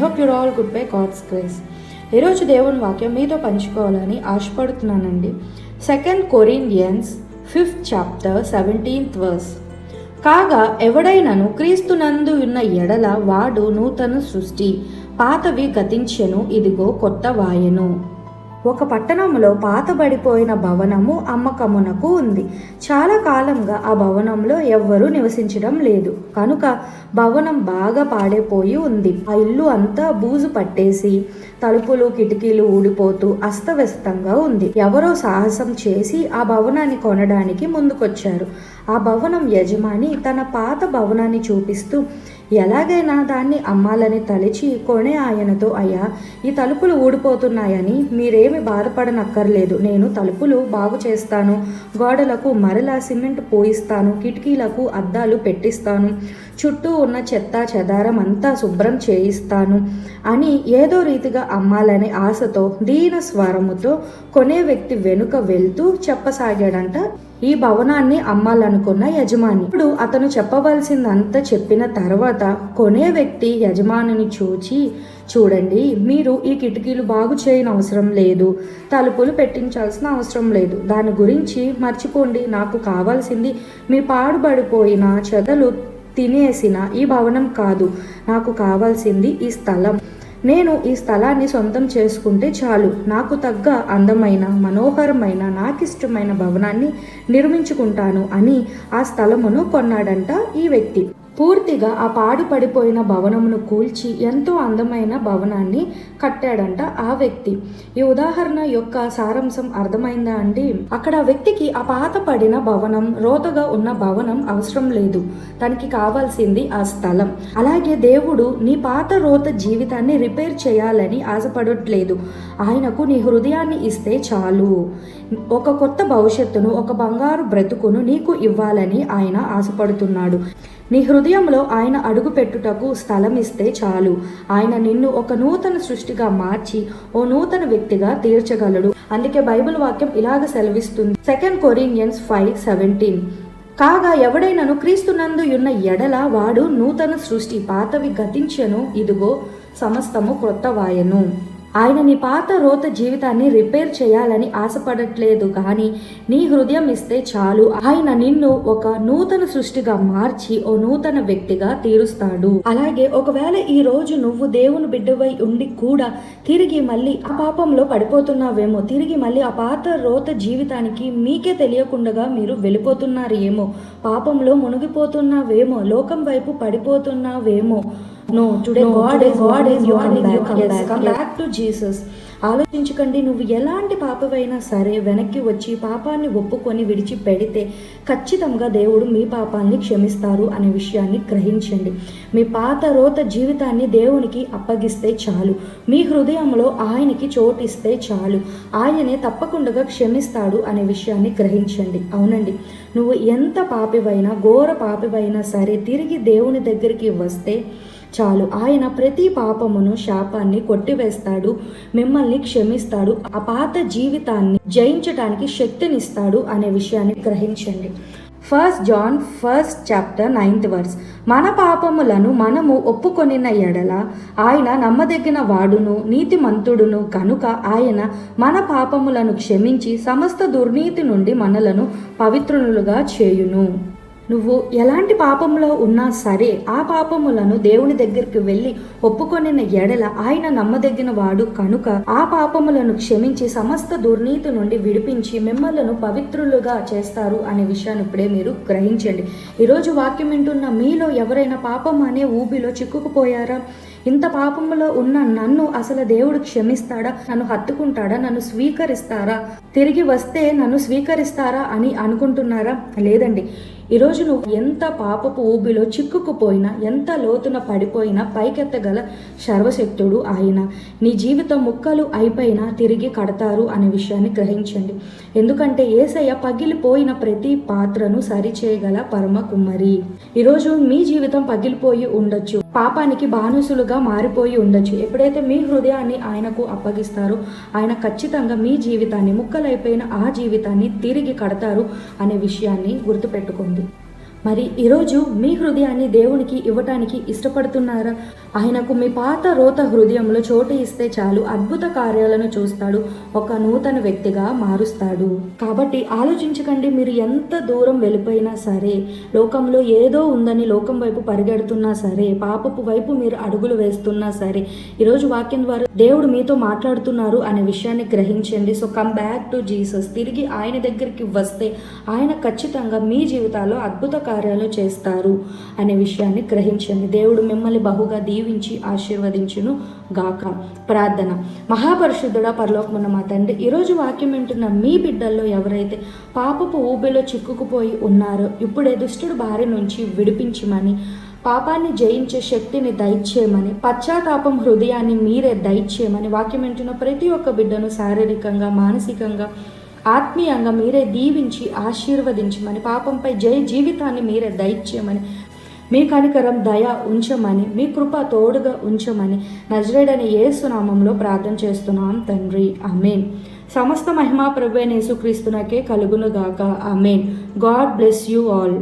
Hope your all good by God's grace. ఈరోజు దేవుని వాక్యం మీతో పంచుకోవాలని ఆశపడుతున్నానండి. 2 Corinthians 5th chapter 17th verse. కాగా ఎవడైనను క్రీస్తునందు ఉన్న ఎడల వాడు నూతన సృష్టి, పాతవి గతించెను, ఇదిగో కొత్త వాయెను. ఒక పట్టణంలో పాతబడిపోయిన భవనము అమ్మకమునకు ఉంది. చాలా కాలంగా ఆ భవనంలో ఎవ్వరూ నివసించడం లేదు కనుక భవనం బాగా పాడైపోయి ఉంది. ఆ ఇల్లు అంతా బూజు పట్టేసి తలుపులు కిటికీలు ఊడిపోతూ అస్తవ్యస్తంగా ఉంది. ఎవరో సాహసం చేసి ఆ భవనాన్ని కొనడానికి ముందుకొచ్చారు. ఆ భవనం యజమాని తన పాత భవనాన్ని చూపిస్తూ ఎలాగైనా దాన్ని అమ్మాలని తలిచి కొనే ఆయనతో, అయ్యా, ఈ తలుపులు ఊడిపోతున్నాయని మీరేమి బాధపడనక్కర్లేదు, నేను తలుపులు బాగు చేస్తాను, గోడలకు మరలా సిమెంట్ పోయిస్తాను, కిటికీలకు అద్దాలు పెట్టిస్తాను, చుట్టూ ఉన్న చెత్త చెదారం అంతా శుభ్రం చేయిస్తాను అని ఏదో రీతిగా అమ్మాలనే ఆశతో దీన స్వరముతో కొనే వ్యక్తి వెనుక వెళ్తూ చెప్పసాగాడంట ఈ భవనాన్ని అమ్మాలనుకున్న యజమాని. ఇప్పుడు అతను చెప్పవలసిందంతా చెప్పిన తర్వాత కొనే వ్యక్తి యజమానిని చూడండి, మీరు ఈ కిటికీలు బాగు చేయని అవసరం లేదు, తలుపులు పెట్టించాల్సిన అవసరం లేదు, దాని గురించి మర్చిపోండి, నాకు కావాల్సింది మీ పాడుబడిపోయిన చెదలు తినేసిన ఈ భవనం కాదు, నాకు కావాల్సింది ఈ స్థలం. నేను ఈ స్థలాన్ని సొంతం చేసుకుంటే చాలు, నాకు తగ్గ అందమైన మనోహరమైన నాకిష్టమైన భవనాన్ని నిర్మించుకుంటాను అని ఆ స్థలమును కొన్నాడంట ఈ వ్యక్తి. పూర్తిగా ఆ పాడుపడిపోయిన భవనమును కూల్చి ఎంతో అందమైన భవనాన్ని కట్టాడంట ఆ వ్యక్తి. ఈ ఉదాహరణ యొక్క సారాంశం అర్థమైందా అండి? అక్కడ ఆ వ్యక్తికి ఆ పాత పడిన భవనం, రోతగా ఉన్న భవనం అవసరం లేదు, తనకి కావాల్సింది ఆ స్థలం. అలాగే దేవుడు నీ పాత రోత జీవితాన్ని రిపేర్ చేయాలని ఆశపడట్లేదు. ఆయనకు నీ హృదయాన్ని ఇస్తే చాలు. ఒక కొత్త భవిష్యత్తును, ఒక బంగారు బ్రతుకును నీకు ఇవ్వాలని ఆయన ఆశపడుతున్నాడు. నీ హృదయంలో ఆయన అడుగు పెట్టుటకు స్థలం ఇస్తే చాలు. ఆయన నిన్ను ఒక నూతన సృష్టిగా మార్చి ఓ నూతన వ్యక్తిగా తీర్చగలడు. అందుకే బైబిల్ వాక్యం ఇలాగ సెలవిస్తుంది. 2 Corinthians 5:17. కాగా ఎవడైనను క్రీస్తునందు ఉన్న ఎడల వాడు నూతన సృష్టి, పాతవి గతించెను, ఇదిగో సమస్తము క్రొత్త వాయెను. ఆయన నీ పాత రోత జీవితాన్ని రిపేర్ చేయాలని ఆశపడట్లేదు, కానీ నీ హృదయం ఇస్తే చాలు. ఆయన నిన్ను ఒక నూతన సృష్టిగా మార్చి ఓ నూతన వ్యక్తిగా తీరుస్తాడు. అలాగే ఒకవేళ ఈ రోజు నువ్వు దేవుని బిడ్డవై ఉండి కూడా తిరిగి మళ్ళీ ఆ పాపంలో పడిపోతున్నావేమో, తిరిగి మళ్ళీ ఆ పాత రోత జీవితానికి మీకే తెలియకుండా మీరు వెళ్ళిపోతున్నారు ఏమో, పాపంలో మునిగిపోతున్నావేమో, లోకం వైపు పడిపోతున్నావేమో. No, today God is come back to Jesus. ఆలోచించకండి, నువ్వు ఎలాంటి పాపమైనా సరే వెనక్కి వచ్చి పాపాన్ని ఒప్పుకొని విడిచిపెడితే ఖచ్చితంగా దేవుడు మీ పాపాన్ని క్షమిస్తారు అనే విషయాన్ని గ్రహించండి. మీ పాత రోత జీవితాన్ని దేవునికి అప్పగిస్తే చాలు, మీ హృదయంలో ఆయనకి చోటిస్తే చాలు, ఆయనే తప్పకుండా క్షమిస్తాడు అనే విషయాన్ని గ్రహించండి. అవునండి, నువ్వు ఎంత పాపివైనా, ఘోర పాపివైనా సరే తిరిగి దేవుని దగ్గరికి వస్తే చాలు, ఆయన ప్రతి పాపమును, శాపాన్ని కొట్టివేస్తాడు, మిమ్మల్ని క్షమిస్తాడు, ఆ పాత జీవితాన్ని జయించడానికి శక్తినిస్తాడు అనే విషయాన్ని గ్రహించండి. 1 John 1st chapter 9th verse. మన పాపములను మనము ఒప్పుకొనిన ఎడల ఆయన నమ్మదగిన వాడును నీతిమంతుడును కనుక ఆయన మన పాపములను క్షమించి సమస్త దుర్నీతి నుండి మనలను పవిత్రులుగా చేయును. నువ్వు ఎలాంటి పాపంలో ఉన్నా సరే ఆ పాపములను దేవుని దగ్గరికి వెళ్ళి ఒప్పుకొనిన ఎడల ఆయన నమ్మదగిన వాడు కనుక ఆ పాపములను క్షమించి సమస్త దుర్నీతి నుండి విడిపించి మిమ్మల్ని పవిత్రులుగా చేస్తారు అనే విషయాన్ని ఇప్పుడే మీరు గ్రహించండి. ఈరోజు వాక్యం వింటున్న మీలో ఎవరైనా పాపం అనే ఊబిలో చిక్కుకుపోయారా? ఇంత పాపంలో ఉన్న నన్ను అసలు దేవుడు క్షమిస్తాడా, నన్ను హత్తుకుంటాడా, నన్ను స్వీకరిస్తారా, తిరిగి వస్తే నన్ను స్వీకరిస్తారా అని అనుకుంటున్నారా? లేదండి. ఈరోజు నువ్వు ఎంత పాపపు ఊబిలో చిక్కుకుపోయినా, ఎంత లోతున పడిపోయినా పైకెత్తగల సర్వశక్తుడు ఆయన. నీ జీవితం ముక్కలు అయిపోయినా తిరిగి కడతారు అనే విషయాన్ని గ్రహించండి. ఎందుకంటే యేసయ్య పగిలిపోయిన ప్రతి పాత్రను సరిచేయగల పరమ కుమ్మరి. ఈరోజు మీ జీవితం పగిలిపోయి ఉండొచ్చు, పాపానికి బానిసలుగా మారిపోయి ఉండొచ్చు. ఎప్పుడైతే మీ హృదయాన్ని ఆయనకు అప్పగిస్తారో ఆయన ఖచ్చితంగా మీ జీవితాన్ని, ముక్కలైపోయిన ఆ జీవితాన్ని తిరిగి కడతారు అనే విషయాన్ని గుర్తుపెట్టుకోండి. మరి ఈరోజు మీ హృదయాన్ని దేవునికి ఇవ్వటానికి ఇష్టపడుతున్నారా? ఆయనకు మీ పాత రోత హృదయంలో చోటు ఇస్తే చాలు, అద్భుత కార్యాలను చూస్తాడు, ఒక నూతన వ్యక్తిగా మారుస్తాడు. కాబట్టి ఆలోచించకండి, మీరు ఎంత దూరం వెళ్ళిపోయినా సరే, లోకంలో ఏదో ఉందని లోకం వైపు పరిగెడుతున్నా సరే, పాపపు వైపు మీరు అడుగులు వేస్తున్నా సరే, ఈరోజు వాక్యం ద్వారా దేవుడు మీతో మాట్లాడుతున్నారు అనే విషయాన్ని గ్రహించండి. So come back to Jesus. తిరిగి ఆయన దగ్గరికి వస్తే ఆయన ఖచ్చితంగా మీ జీవితాల్లో అద్భుత కార్యాలు చేస్తారు అనే విషయాన్ని గ్రహించండి. దేవుడు మిమ్మల్ని బహుగా దీవించి ఆశీర్వదించును గాక. ప్రార్థన. మహాపరిశుద్ధుడా, పరలోకమున్న మా తండ్రి, ఈరోజు వాక్యం వింటున్న మీ బిడ్డల్లో ఎవరైతే పాపపు ఊబిలో చిక్కుకుపోయి ఉన్నారో, ఇప్పుడే దుష్టుడు బారి నుంచి విడిపించమని, పాపాన్ని జయించే శక్తిని దయచేయమని, పశ్చాత్తాపం హృదయాన్ని మీరే దయచేయమని, వాక్యం వింటున్న ప్రతి ఒక్క బిడ్డను శారీరకంగా, మానసికంగా, ఆత్మీయంగా మీరే దీవించి ఆశీర్వదించమని, పాపంపై జయ జీవితాన్ని మీరే దయచేయమని, మీ కనికరం దయ ఉంచమని, మీ కృప తోడుగా ఉంచమని నజరేయుడైన యేసు నామములో ప్రార్థన చేస్తున్నాం తండ్రి. ఆమేన్. సమస్త మహిమా ప్రభువైన యేసుక్రీస్తునకే కలుగును గాక. ఆమేన్. God bless you all.